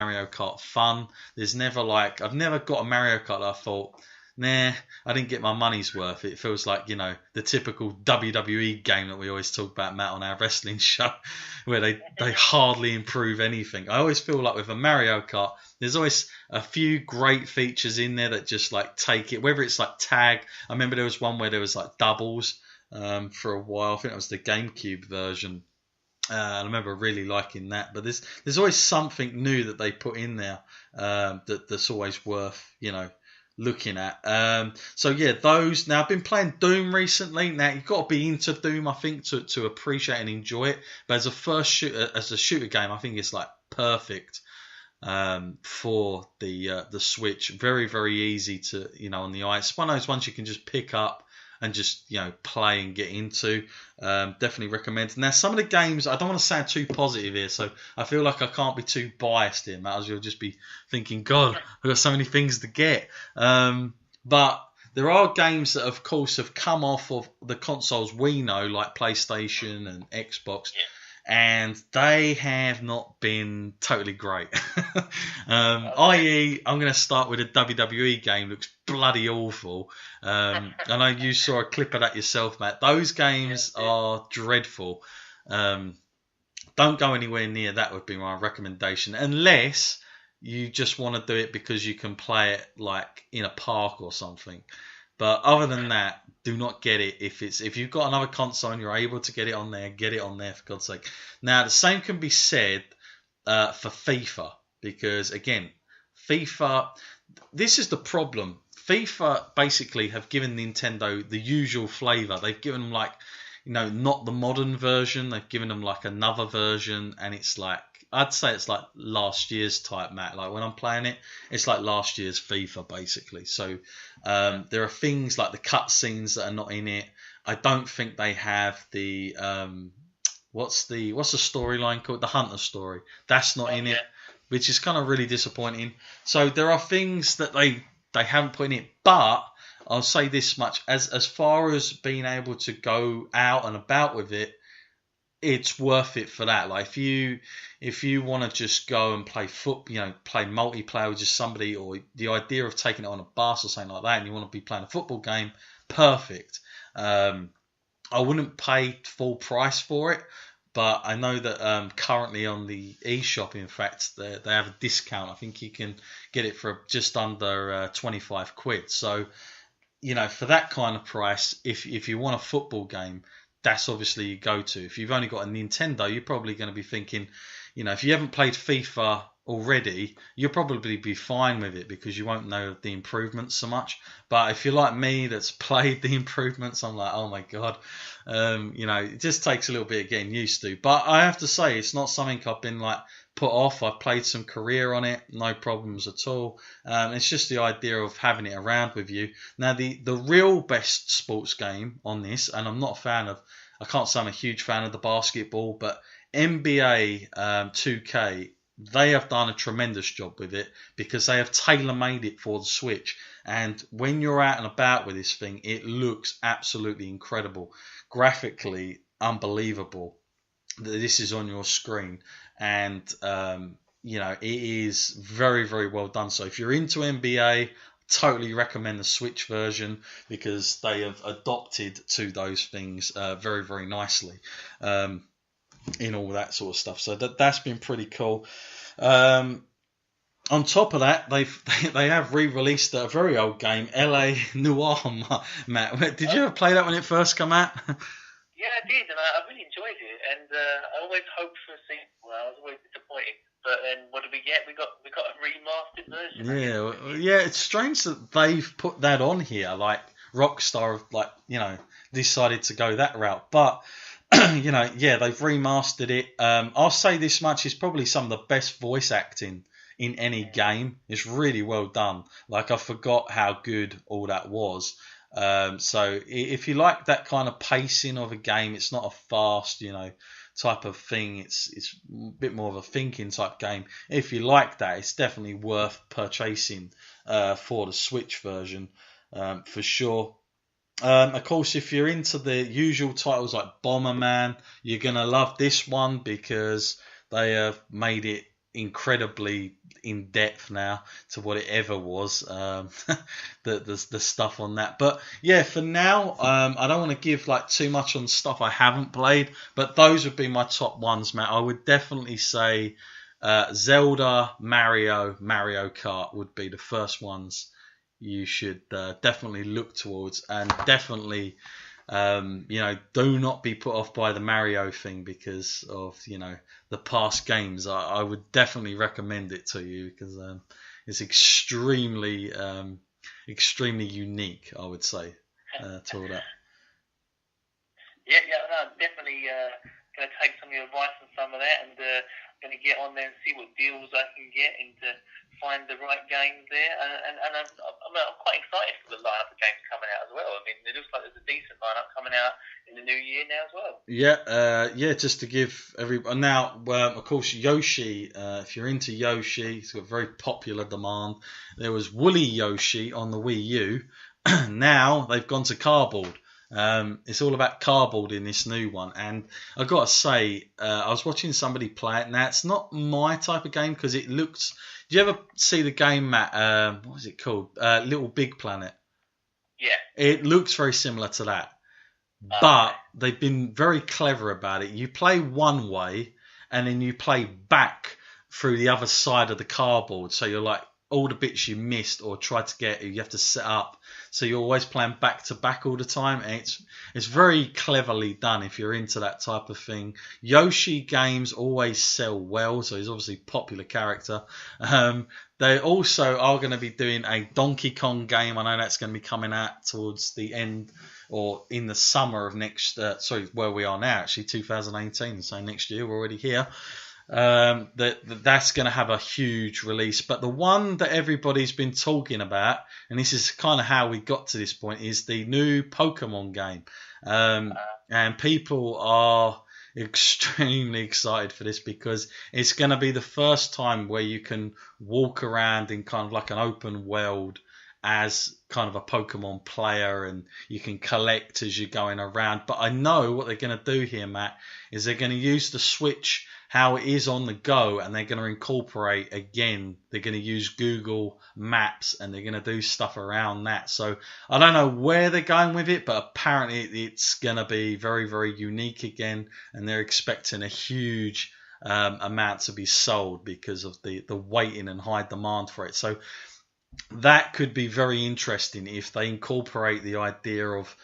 Mario Kart fun. There's never like I've never got a Mario Kart that I thought, nah, I didn't get my money's worth. It feels like the typical WWE game that we always talk about, Matt, on our wrestling show, where they hardly improve anything. I always feel like with a Mario Kart, there's always a few great features in there that just like take it. Whether it's like tag, I remember there was one where there was like doubles for a while. I think it was the GameCube version. I remember really liking that, but there's always something new that they put in there that's always worth looking at. So yeah, those. Now I've been playing Doom recently. Now you've got to be into Doom, I think, to appreciate and enjoy it. But as a shooter game, I think it's like perfect for the Switch. Very very easy to on the eye. It's one of those ones you can just pick up and just play and get into. Definitely recommend. Now some of the games, I don't want to sound too positive here, so I feel like I can't be too biased here, Matt, as you'll just be thinking, God, I've got so many things to get. But there are games that of course have come off of the consoles we know, like PlayStation and Xbox, and they have not been totally great. I.e., I'm going to start with a WWE game. Looks bloody awful. I know you saw a clip of that yourself, Matt. Those games are dreadful. Don't go anywhere near that would be my recommendation, unless you just want to do it because you can play it like in a park or something. But other than that, do not get it. If you've got another console and you're able to get it on there, get it on there for God's sake. Now the same can be said for FIFA, because again, FIFA. This is the problem. FIFA basically have given Nintendo the usual flavor. They've given them like, not the modern version. They've given them like another version, and it's like, I'd say it's like last year's type, Matt. Like when I'm playing it, it's like last year's FIFA basically. So there are things like the cutscenes that are not in it. I don't think they have the what's the storyline called? The Hunter story. That's not in it, which is kind of really disappointing. So there are things that they haven't put in it, but I'll say this much: as far as being able to go out and about with it, it's worth it for that. Like if you want to just go and play play multiplayer with just somebody, or the idea of taking it on a bus or something like that, and you want to be playing a football game, perfect. I wouldn't pay full price for it, but I know that currently on the eShop, in fact, they have a discount. I think you can get it for just under 25 quid. So, for that kind of price, if you want a football game, that's obviously you go to. If you've only got a Nintendo, you're probably going to be thinking, if you haven't played FIFA already, you'll probably be fine with it because you won't know the improvements so much. But if you're like me that's played the improvements, I'm like, oh my God, it just takes a little bit of getting used to. But I have to say, it's not something I've been like put off. I've played some career on it, no problems at all. It's just the idea of having it around with you. Now, the real best sports game on this, and I'm not a fan of, I can't say I'm a huge fan of the basketball, but NBA 2K, they have done a tremendous job with it because they have tailor-made it for the Switch. And when you're out and about with this thing, it looks absolutely incredible. Graphically, unbelievable that this is on your screen. And, it is very, very well done. So if you're into NBA, totally recommend the Switch version because they have adopted to those things very, very nicely. In all that sort of stuff, so that's been pretty cool. On top of that, they have re-released a very old game, LA Noir. Matt, did you ever play that when it first came out? Yeah, I did, and I really enjoyed it. And I always hoped for a sequel. I was always disappointed. But then, what did we get? We got a remastered version. Yeah. It's strange that they've put that on here. Like Rockstar, decided to go that route, but. They've remastered it. I'll say this much: it's probably some of the best voice acting in any game. It's really well done. Like I forgot how good all that was. So if you like that kind of pacing of a game, it's not a fast, type of thing. It's a bit more of a thinking type game. If you like that, it's definitely worth purchasing for the Switch version for sure. Of course, if you're into the usual titles like Bomberman, you're going to love this one because they have made it incredibly in depth now to what it ever was. The stuff on that, but yeah, for now, I don't want to give like too much on stuff I haven't played, but those would be my top ones, Matt. I would definitely say Zelda, Mario Kart would be the first ones you should definitely look towards, and definitely do not be put off by the Mario thing because of the past games. I would definitely recommend it to you because it's extremely unique, I would say, to all that. Yeah, no, definitely going to take some of your advice on some of that, and going to get on there and see what deals I can get and find the right games there. And I'm quite excited for the lineup of games coming out as well. I mean, it looks like there's a decent lineup coming out in the new year now as well. Yeah, just to give everybody now, of course, Yoshi. If you're into Yoshi, he's got very popular demand. There was Woolly Yoshi on the Wii U. Now they've gone to cardboard. It's all about cardboard in this new one, and I've got to say, I was watching somebody play it. Now, it's not my type of game because it looks. Do you ever see the game, Matt? What is it called? Little Big Planet. Yeah. It looks very similar to that, but they've been very clever about it. You play one way, and then you play back through the other side of the cardboard. So you're like all the bits you missed or tried to get, you have to set up. So you're always playing back to back all the time, and it's very cleverly done if you're into that type of thing. Yoshi games always sell well, so he's obviously a popular character. They also are going to be doing a Donkey Kong game. I know that's going to be coming out towards the end or in the summer of where we are now, actually 2018. So next year, we're already here. That's going to have a huge release, but the one that everybody's been talking about, and this is kind of how we got to this point, is the new Pokemon game, and people are extremely excited for this because it's going to be the first time where you can walk around in kind of like an open world as kind of a Pokemon player, and you can collect as you're going around. But I know what they're going to do here, Matt, is they're going to use the Switch how it is on the go, and they're going to incorporate again. They're going to use Google Maps, and they're going to do stuff around that. So I don't know where they're going with it, but apparently it's going to be very, very unique again, and they're expecting a huge amount to be sold because of the waiting and high demand for it. So that could be very interesting if they incorporate the idea of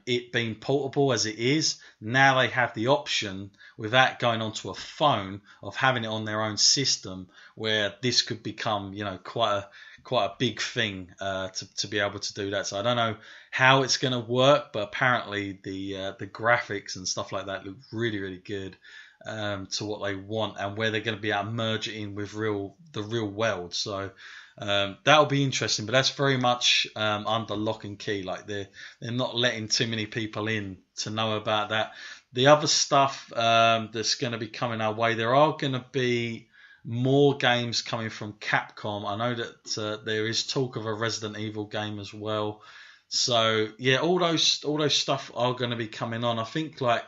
it being portable as it is. Now they have the option without going onto a phone of having it on their own system, where this could become quite a big thing to be able to do that. So I don't know how it's going to work, but apparently the graphics and stuff like that look really, really good to what they want, and where they're going to be able to merge it in with the real world. So that'll be interesting, but that's very much under lock and key. Like they're not letting too many people in to know about that. The other stuff that's going to be coming our way, there are going to be more games coming from Capcom. I know that there is talk of a Resident Evil game as well. So yeah, all those stuff are going to be coming on. I think like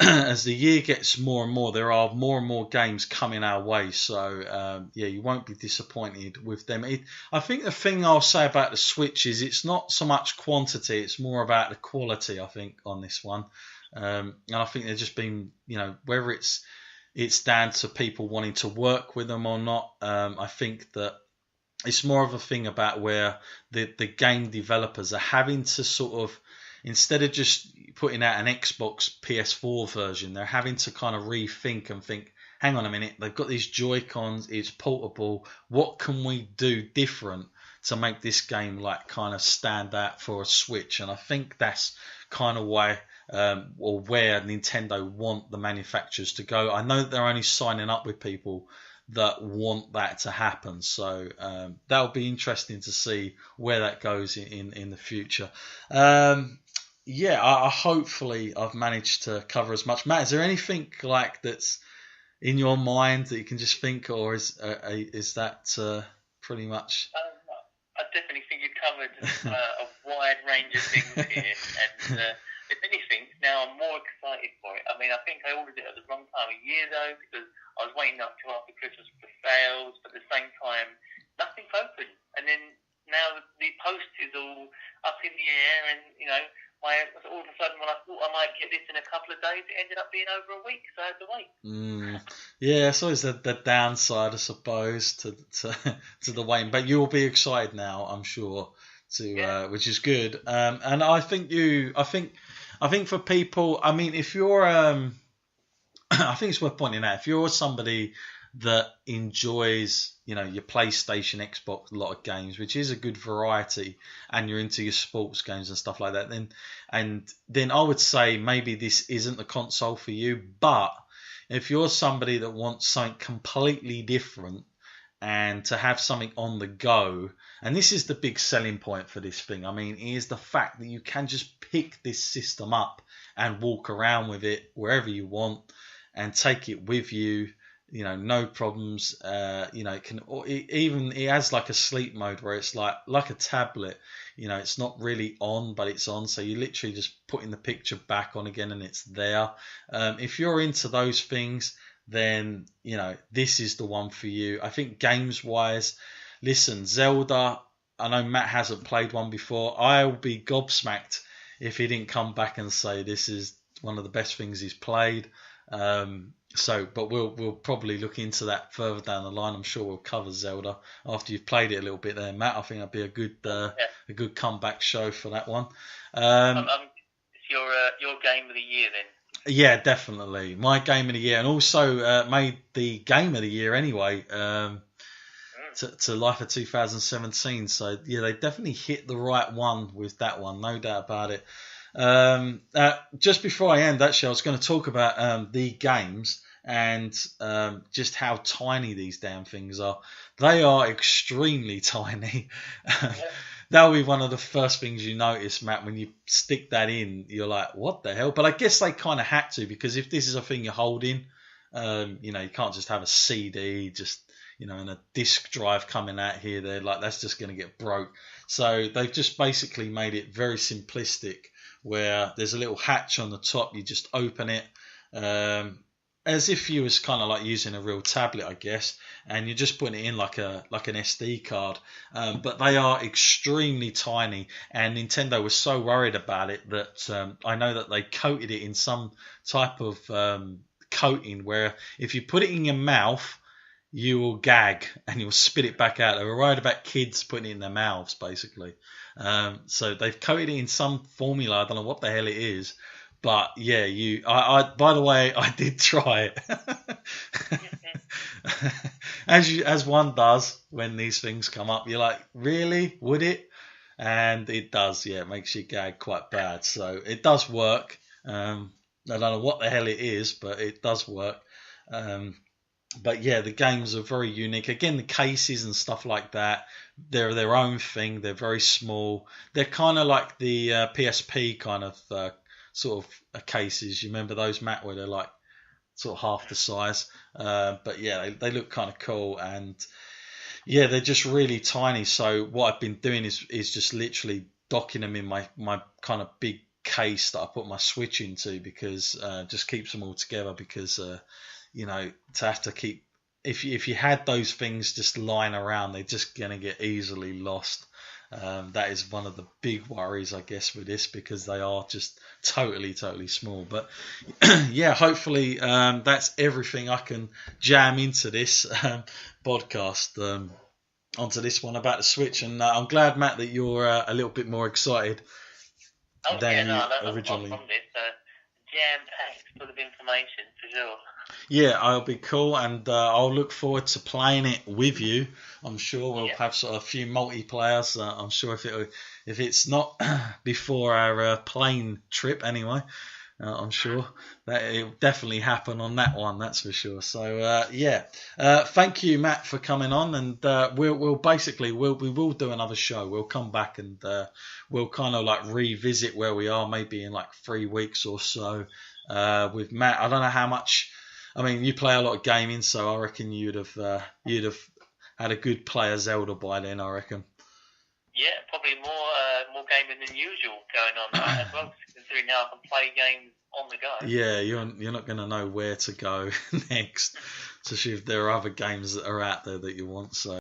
as the year gets more and more, there are more and more games coming our way. So yeah, you won't be disappointed with them. I think the thing I'll say about the Switch is it's not so much quantity, it's more about the quality, I think, on this one. And I think they've just been, whether it's down to people wanting to work with them or not, I think that it's more of a thing about where the game developers are having to sort of, instead of just putting out an Xbox PS4 version, they're having to kind of rethink and think, hang on a minute, they've got these Joy-Cons, it's portable, what can we do different to make this game like kind of stand out for a Switch? And I think that's kind of why or where Nintendo want the manufacturers to go. I know that they're only signing up with people that want that to happen, so that'll be interesting to see where that goes in the future. Yeah, I hopefully I've managed to cover as much. Matt, is there anything like that's in your mind that you can just think, or is that pretty much? I definitely think you've covered a wide range of things here, and if anything, now I'm more excited for it. I mean, I think I ordered it at the wrong time of year though, because I was waiting up till after Christmas for sales, but at the same time, nothing's open. And then now the post is all up in the air, and all of a sudden when I thought I might get this in a couple of days, it ended up being over a week, so I had to wait. Yeah, it's always the downside, I suppose, to the waiting. But you'll be excited now, I'm sure, which is good. And I think for people, I mean, if you're, I think it's worth pointing out, if you're somebody that enjoys, your PlayStation, Xbox, a lot of games, which is a good variety, and you're into your sports games and stuff like that, then I would say maybe this isn't the console for you. But if you're somebody that wants something completely different and to have something on the go, and this is the big selling point for this thing, I mean, is the fact that you can just pick this system up and walk around with it wherever you want and take it with you. No problems. It has like a sleep mode where it's like a tablet. It's not really on, but it's on. So you literally just putting the picture back on again, and it's there. If you're into those things, then this is the one for you. I think games wise, listen, Zelda. I know Matt hasn't played one before. I'll be gobsmacked if he didn't come back and say this is one of the best things he's played. But we'll probably look into that further down the line. I'm sure we'll cover Zelda after you've played it a little bit there, Matt. I think that'd be a good comeback show for that one. It's your game of the year then. Yeah, definitely my game of the year, and also made the game of the year anyway. To Life of 2017. So yeah, they definitely hit the right one with that one, no doubt about it. Just before I end, actually, I was going to talk about the games and just how tiny these damn things are. They are extremely tiny. That'll be one of the first things you notice, Matt, when you stick that in. You're like, what the hell? But I guess they kind of had to, because if this is a thing you're holding, you can't just have a CD and a disk drive coming out here. They're like, that's just going to get broke. So they've just basically made it very simplistic, where there's a little hatch on the top. You just open it as if you was kind of like using a real tablet, I guess, and you're just putting it in like an SD card. But they are extremely tiny, and Nintendo was so worried about it that I know that they coated it in some type of coating where if you put it in your mouth, you will gag and you'll spit it back out. They were worried about kids putting it in their mouths, basically. So they've coated it in some formula. I don't know what the hell it is, but yeah, I by the way, I did try it, as one does when these things come up. You're like, really? Would it? And it does. Yeah, it makes you gag quite bad. So it does work. I don't know what the hell it is, but it does work. But yeah, the games are very unique. Again, the cases and stuff like that, they're their own thing. They're very small. They're kind of like the PSP kind of sort of cases. You remember those, Matt, where they're like sort of half the size? But yeah, they look kind of cool, and yeah, they're just really tiny. So what I've been doing is just literally docking them in my kind of big case that I put my Switch into, because just keeps them all together, because to have to keep, if you had those things just lying around, they're just going to get easily lost. That is one of the big worries, I guess, with this, because they are just totally small. But yeah, hopefully that's everything I can jam into this podcast, onto this one about the Switch. And I'm glad, Matt, that you're a little bit more excited than you originally. Jam-packed full of information, for sure. Yeah, I'll be cool, and I'll look forward to playing it with you. I'm sure we'll have sort of a few multiplayers. I'm sure if it's not before our plane trip anyway, I'm sure that it'll definitely happen on that one. That's for sure. So thank you, Matt, for coming on, and we will do another show. We'll come back and we'll kind of like revisit where we are, maybe in like 3 weeks or so with Matt. I don't know how much. I mean, you play a lot of gaming, so I reckon you'd have had a good play of Zelda by then, I reckon. Yeah, probably more gaming than usual going on as well. Considering now I can play games on the go. Yeah, you're not going to know where to go next to see if there are other games that are out there that you want. So.